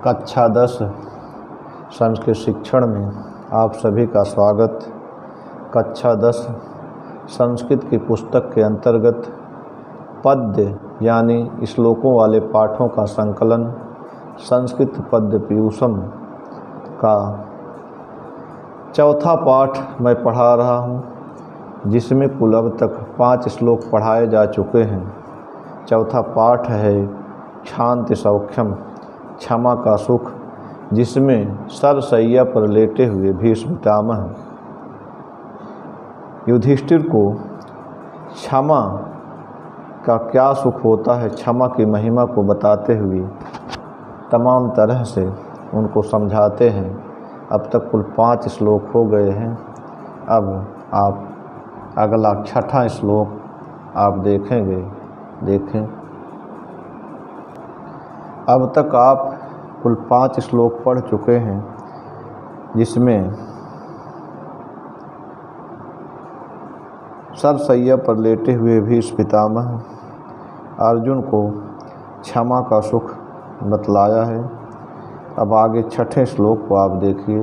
कक्षा 10 संस्कृत शिक्षण में आप सभी का स्वागत। कक्षा 10 संस्कृत की पुस्तक के अंतर्गत पद्य यानी श्लोकों वाले पाठों का संकलन संस्कृत पद्य पीयूषम का चौथा पाठ मैं पढ़ा रहा हूँ, जिसमें कुल अब तक 5 श्लोक पढ़ाए जा चुके हैं। चौथा पाठ है शांति सौख्यम, क्षमा का सुख, जिसमें सरसैया पर लेटे हुए भीष्म पितामह युधिष्ठिर को क्षमा का क्या सुख होता है, क्षमा की महिमा को बताते हुए तमाम तरह से उनको समझाते हैं। अब तक कुल 5 श्लोक हो गए हैं। अब आप अगला छठा श्लोक आप देखें। अब तक आप कुल 5 श्लोक पढ़ चुके हैं, जिसमें सरसैया पर लेटे हुए भीष्म पितामह अर्जुन को क्षमा का सुख बतलाया है। अब आगे छठे श्लोक को आप देखिए।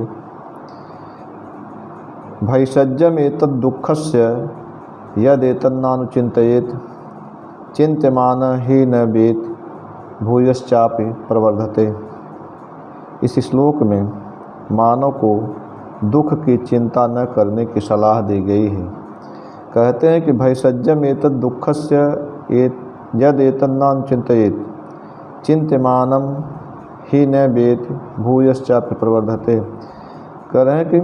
भैषज्यम एतद् दुःखस्य यदेतन्नानुचिन्तयेत् चिन्त्यमान हि न वेत् भूयश्चापि प्रवर्धते। इस श्लोक में मानव को दुख की चिंता न करने की सलाह दी गई है। कहते हैं कि भैषज्यम एतद् दुःखस्य यदेतन्नानुचिन्तयेत् चिन्त्यमानं हि न वेत् भूयश्चापि प्रवर्धते। कह रहे हैं कि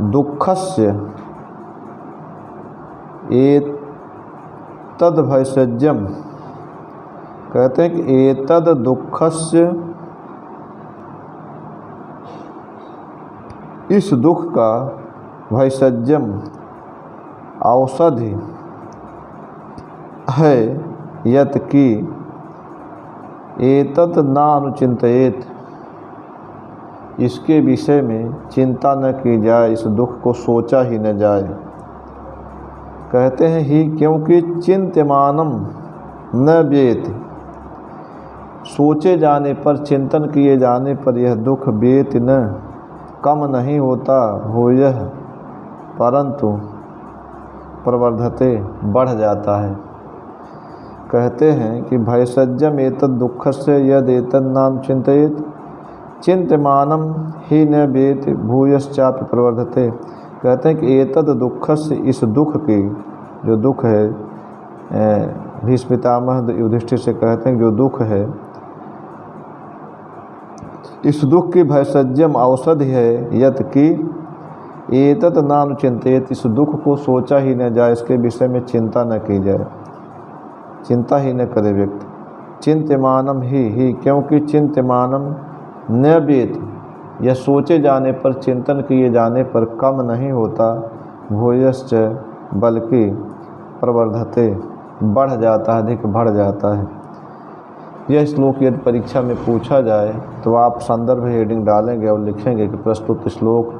दुःखस्य एतद् भैषज्यम, कहते हैं कि एतद् दुःखस्य, इस दुख का भैषज्यम औषधि है, यत् की एतत् न अनुचिन्तयेत्, इसके विषय में चिंता न की जाए, इस दुख को सोचा ही न जाए। कहते हैं ही क्योंकि चिंत्यमानम न वेत्, सोचे जाने पर, चिंतन किए जाने पर यह दुख वेत न, कम नहीं होता, हो यह, परंतु प्रवर्धते, बढ़ जाता है। कहते हैं कि भैषज्यम एतद् दुःखस्य यदेतन्नानुचिन्तयेत् चिन्त्यमानं हि न वेत् भूयश्चापि प्रवर्धते। कहते हैं कि एतद् दुःखस्य, इस दुख की, जो दुख है, भीष्म पितामह युधिष्ठिर से कहते हैं जो दुख है, इस दुख की भैषज्यम औषधि है, यत् की एतत् नानुचिन्तयेत्, इस दुख को सोचा ही न जाए, इसके विषय में चिंता न की जाए, चिंता ही न करे व्यक्ति। चिन्त्यमानम ही क्योंकि चिन्त्यमानम न वेत्, यह सोचे जाने पर, चिंतन किए जाने पर कम नहीं होता, भूयश्च, बल्कि प्रवर्धते, बढ़ जाता है, अधिक बढ़ जाता है। यह श्लोक यदि परीक्षा में पूछा जाए तो आप संदर्भ हेडिंग डालेंगे और लिखेंगे कि प्रस्तुत श्लोक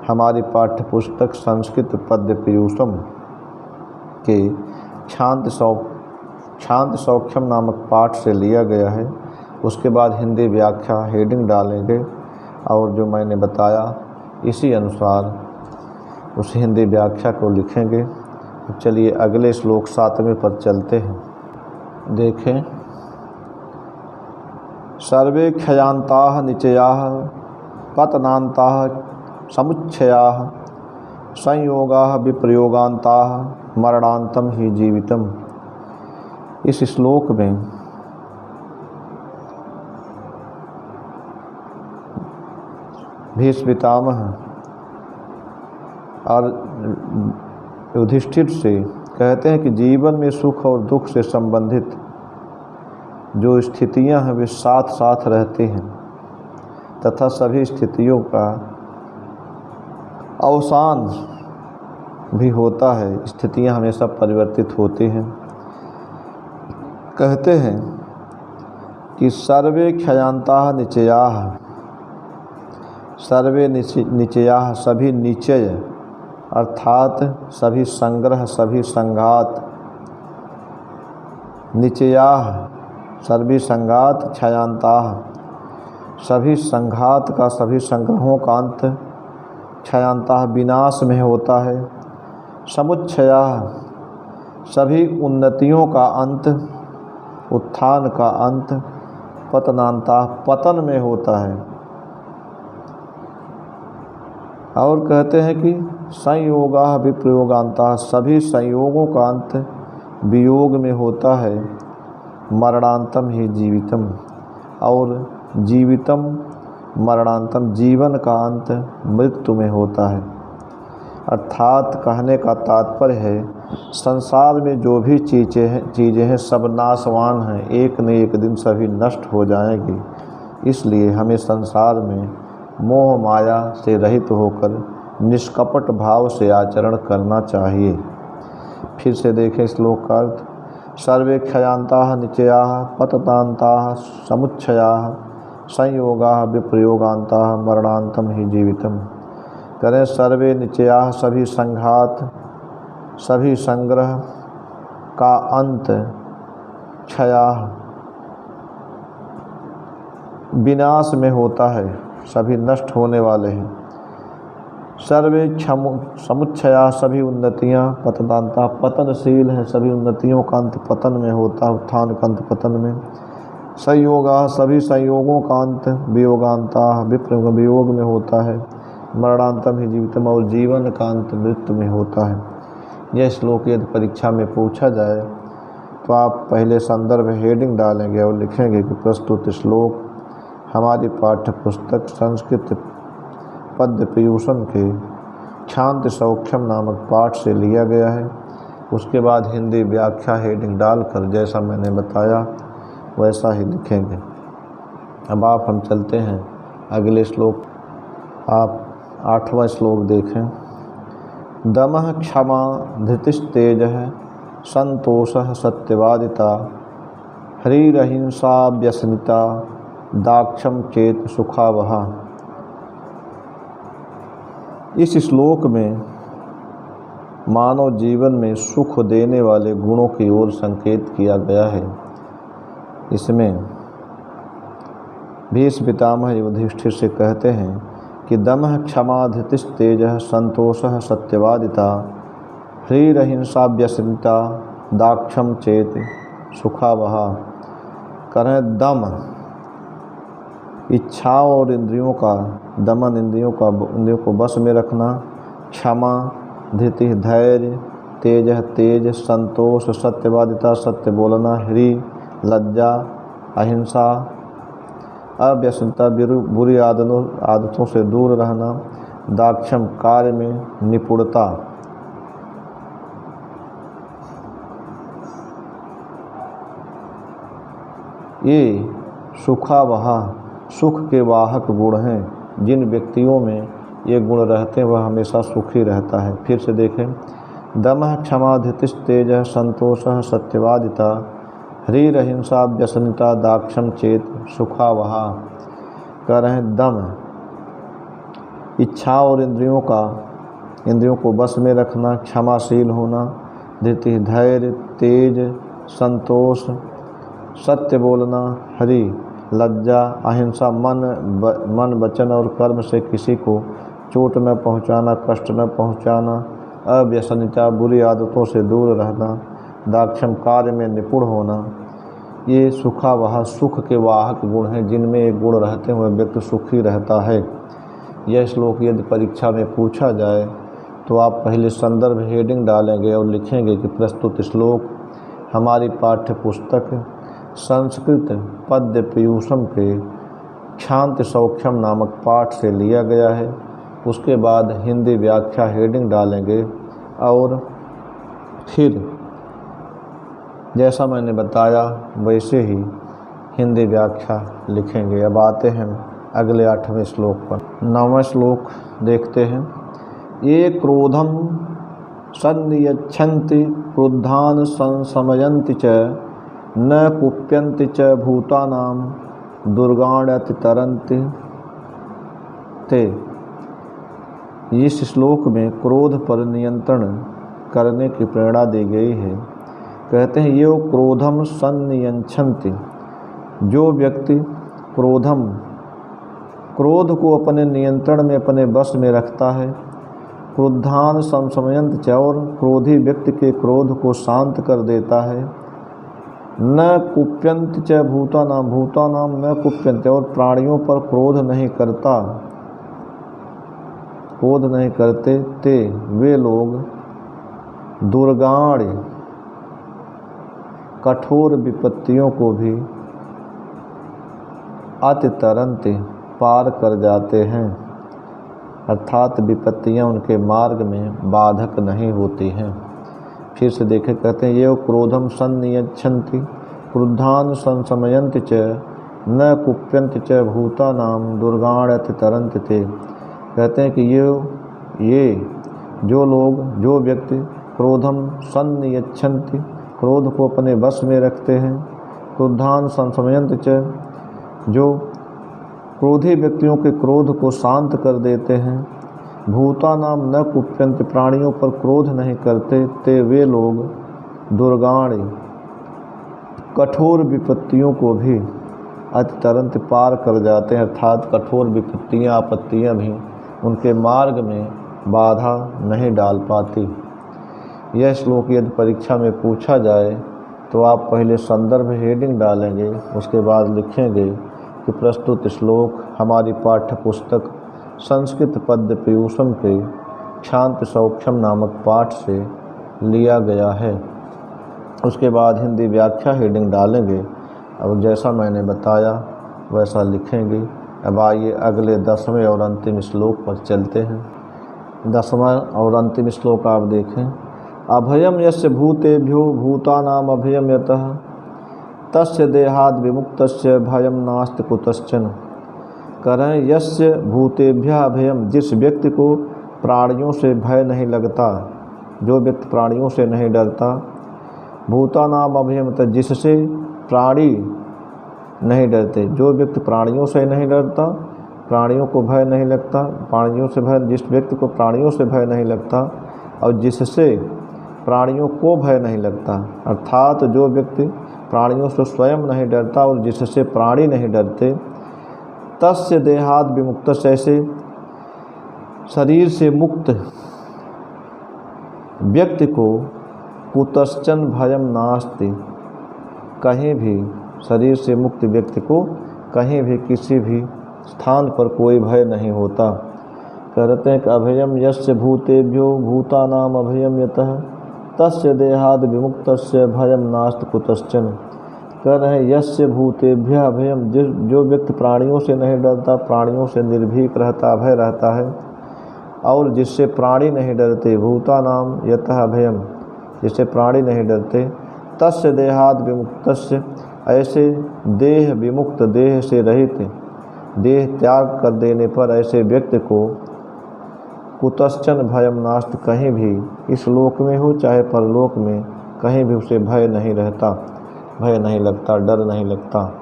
हमारी पाठ्य पुस्तक संस्कृत पद्य पीयूषम के शांति सौख्यम नामक पाठ से लिया गया है। उसके बाद हिंदी व्याख्या हेडिंग डालेंगे और जो मैंने बताया इसी अनुसार उस हिंदी व्याख्या को लिखेंगे। तो चलिए अगले श्लोक 7वें पर चलते हैं। देखें, सर्वे क्षयांताः निचयाः पतनान्ताः समुच्छयाः संयोगाः विप्रयोगान्ताः मरणान्तं हि जीवितम्। इस श्लोक में भीष्म पितामह और युधिष्ठिर से कहते हैं कि जीवन में सुख और दुख से संबंधित जो स्थितियां हैं वे साथ साथ रहती हैं, तथा सभी स्थितियों का अवसान भी होता है, स्थितियां हमेशा परिवर्तित होती हैं। कहते हैं कि सर्वे क्षयांताः निचयाः, सर्वे निचयाः, सभी निचय अर्थात सभी संग्रह, सभी संघात, निचयाः सर्वी संघात क्षयांताः, सभी संघात का, सभी संग्रहों का अंत क्षयांताः विनाश में होता है। समुच्चयाः, सभी उन्नतियों का अंत, उत्थान का अंत पतनांताः, पतन में होता है। और कहते हैं कि संयोगाः विप्रयोगांताः, सभी संयोगों का अंत वियोग में होता है। मरणांतम ही जीवितम, और जीवितम मरणांतम, जीवन का अंत मृत्यु में होता है। अर्थात कहने का तात्पर्य है, संसार में जो भी चीज़ें हैं सब नाशवान हैं, एक न एक दिन सभी नष्ट हो जाएंगी। इसलिए हमें संसार में मोह माया से रहित होकर निष्कपट भाव से आचरण करना चाहिए। फिर से देखें श्लोक का अर्थ। सर्वे क्षयांताः निचयाः पततान्ताः समुच्चयाः संयोगाः विप्रयोगान्ताः मरणान्तम ही जीवितम। करें सर्वे निचयाः, सभी संघात, सभी संग्रह का अंत, क्षयाः विनाश में होता है, सभी नष्ट होने वाले हैं। सर्वे समुच्चया, सभी उन्नतियाँ, पतनांता पतनशील हैं, सभी उन्नतियों का अंत पतन में होता है, उत्थान का अंत पतन में। संयोगा, सभी संयोगों का अंत वियोगांता, वियोग में होता है। मरणांतम ही जीवितम, और जीवन का अंत मृत्यु में होता है। यह श्लोक यदि परीक्षा में पूछा जाए तो आप पहले संदर्भ हेडिंग डालेंगे और लिखेंगे कि प्रस्तुत श्लोक हमारी पाठ्य पुस्तक संस्कृत पद्य पीयूषम के क्षांति सौख्यम नामक पाठ से लिया गया है। उसके बाद हिंदी व्याख्या हेडिंग डालकर जैसा मैंने बताया वैसा ही लिखेंगे। अब हम चलते हैं अगले श्लोक। आप 8वां श्लोक देखें। दमः क्षमा धृतिस्तेजः संतोषः सत्यवादिता ह्रीरहिंसा व्यसनिता दाक्षम चेत सुखावहा। इस श्लोक में मानव जीवन में सुख देने वाले गुणों की ओर संकेत किया गया है। इसमें भीष्म पितामह युधिष्ठिर से कहते हैं कि दमः क्षमा धृतिस्तेजः संतोषः सत्यवादिता ह्रीरहिंसा व्यसनिता दाक्षम चेत सुखावहा। करें दम, इच्छाओं और इंद्रियों का दमन, इंद्रियों को बस में रखना। क्षमा, धृति धैर्य, तेज तेज, संतोष सत्यवादिता सत्य बोलना, ह्री लज्जा, अहिंसा, अव्यसनता बुरी आदतों से दूर रहना, दाक्षम कार्य में निपुणता। ये सुखावहा सुख के वाहक गुण हैं। जिन व्यक्तियों में ये गुण रहते हैं वह हमेशा सुखी रहता है। फिर से देखें। दमः क्षमा धृतिस्तेज संतोषः सत्यवादिता ह्रीरहिंसा व्यसनिता दाक्षम चेत सुखावहा। कह रहे हैं दम, इच्छा और इंद्रियों को बस में रखना, क्षमाशील होना, धृति धैर्य, तेज, संतोष, सत्य बोलना, हरि लज्जा, अहिंसा, मन वचन और कर्म से किसी को चोट न पहुंचाना, कष्ट न पहुंचाना, अव्यसनिता बुरी आदतों से दूर रहना, दाक्षम कार्य में निपुण होना। ये सुखावहा सुख के वाहक गुण हैं। जिनमें एक गुण रहते हैं वह व्यक्ति सुखी रहता है। यह श्लोक यदि परीक्षा में पूछा जाए तो आप पहले संदर्भ हेडिंग डालेंगे और लिखेंगे कि प्रस्तुत श्लोक हमारी पाठ्य पुस्तक संस्कृत पद्य पीयूषम के क्षांति सौख्यम नामक पाठ से लिया गया है। उसके बाद हिंदी व्याख्या हेडिंग डालेंगे और फिर जैसा मैंने बताया वैसे ही हिंदी व्याख्या लिखेंगे। अब आते हैं अगले 8वें श्लोक पर। 9वां श्लोक देखते हैं। ये क्रोधम सन्नियच्छन्ति क्रुद्धान संशमयन्ति च न कुप्यन्ति च भूतानां दुर्गाण्यति तरन्ति ते। इस श्लोक में क्रोध पर नियंत्रण करने की प्रेरणा दी गई है। कहते हैं ये क्रोधम सन्नियच्छन्ति, जो व्यक्ति क्रोध को अपने नियंत्रण में, अपने वश में रखता है, क्रुद्धान संशमयंत च, और क्रोधी व्यक्ति के क्रोध को शांत कर देता है, न कुप्यंत च भूतानाम न कुप्यंत, और प्राणियों पर क्रोध नहीं करते ते वे लोग दुर्गाण कठोर विपत्तियों को भी अति तरंत पार कर जाते हैं, अर्थात विपत्तियां उनके मार्ग में बाधक नहीं होती हैं। फिर से देखें, कहते हैं ये क्रोधम सन्नियच्छन्ति क्रुद्धान संशमयन्ति च न कुप्यन्ति च भूतानाम दुर्गाण अति तरंत ते। कहते हैं कि ये जो व्यक्ति क्रोधम सन्नियच्छन्ति, क्रोध को अपने वश में रखते हैं, क्रुद्धान संशमयन्ति च, जो क्रोधी व्यक्तियों के क्रोध को शांत कर देते हैं, भूतानाम न कुप्यन्ति, प्राणियों पर क्रोध नहीं करते, ते वे लोग दुर्गाण कठोर विपत्तियों को भी अति तरंत पार कर जाते हैं, अर्थात कठोर विपत्तियां, आपत्तियां भी उनके मार्ग में बाधा नहीं डाल पाती। यह श्लोक यदि परीक्षा में पूछा जाए तो आप पहले संदर्भ हेडिंग डालेंगे, उसके बाद लिखेंगे कि प्रस्तुत श्लोक हमारी पाठ्य पुस्तक संस्कृत पद्य पीयूषम के क्षांत सौक्षम नामक पाठ से लिया गया है। उसके बाद हिंदी व्याख्या हेडिंग डालेंगे और जैसा मैंने बताया वैसा लिखेंगे। अब आइए अगले 10वें और अंतिम श्लोक पर चलते हैं। 10वां और अंतिम श्लोक आप देखें। अभयम यस्य भूतेभ्यो भूतानाम अभयम यतः तस्य देहाद विमुक्तस्य भयम नास्ति कुतश्चन। करें यस्य भूतेभ्यः अभयम, जिस व्यक्ति को प्राणियों से भय नहीं लगता, जो व्यक्ति प्राणियों से नहीं डरता, भूतानाम अभयम, जिससे प्राणी नहीं डरते, जो व्यक्ति प्राणियों से नहीं डरता, प्राणियों को भय नहीं लगता, प्राणियों से भय, जिस व्यक्ति को प्राणियों से भय नहीं लगता और जिससे प्राणियों को भय नहीं लगता, अर्थात जो व्यक्ति प्राणियों से स्वयं नहीं डरता और जिससे प्राणी नहीं डरते, तस्य देहाद विमुक्त, ऐसे शरीर से मुक्त व्यक्ति को कुतश्चन भयम नास्ति, कहीं भी शरीर से मुक्त व्यक्ति को कहीं भी किसी भी स्थान पर कोई भय नहीं होता। कहते हैं कि अभयम यस्य भूतेभ्यो भूतानाम अभयम यतः तस्य देहाद विमुक्तस्य भयम नास्ति कुतश्चन। कह रहे हैं यस्य भूतेभ्यः अभयम, जो व्यक्ति प्राणियों से नहीं डरता, प्राणियों से निर्भीक रहता, अभय रहता है, और जिससे प्राणी नहीं डरते, भूतानाम यतः अभयम, जिससे प्राणी नहीं डरते, तस्य देहाद विमुक्तस्य, ऐसे देह विमुक्त, देह से रहित, देह त्याग कर देने पर ऐसे व्यक्ति को कुतश्चन भयम नास्त, कहीं भी इस लोक में हो चाहे परलोक में, कहीं भी उसे भय नहीं रहता, भय नहीं लगता, डर नहीं लगता।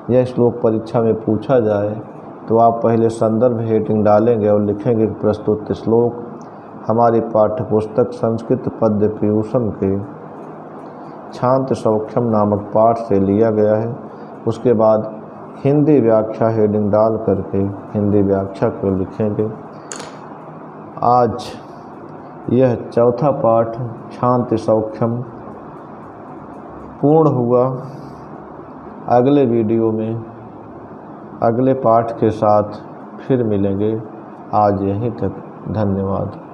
यह श्लोक परीक्षा में पूछा जाए तो आप पहले संदर्भ हेडिंग डालेंगे और लिखेंगे प्रस्तुत श्लोक हमारी पाठ्य पुस्तक संस्कृत पद्य पीयूषम के क्षांत सौक्षम नामक पाठ से लिया गया है। उसके बाद हिंदी व्याख्या हेडिंग डाल करके हिंदी व्याख्या को लिखेंगे। आज यह चौथा पाठ क्षांत सौक्षम पूर्ण हुआ। अगले वीडियो में अगले पाठ के साथ फिर मिलेंगे। आज यहीं तक, धन्यवाद।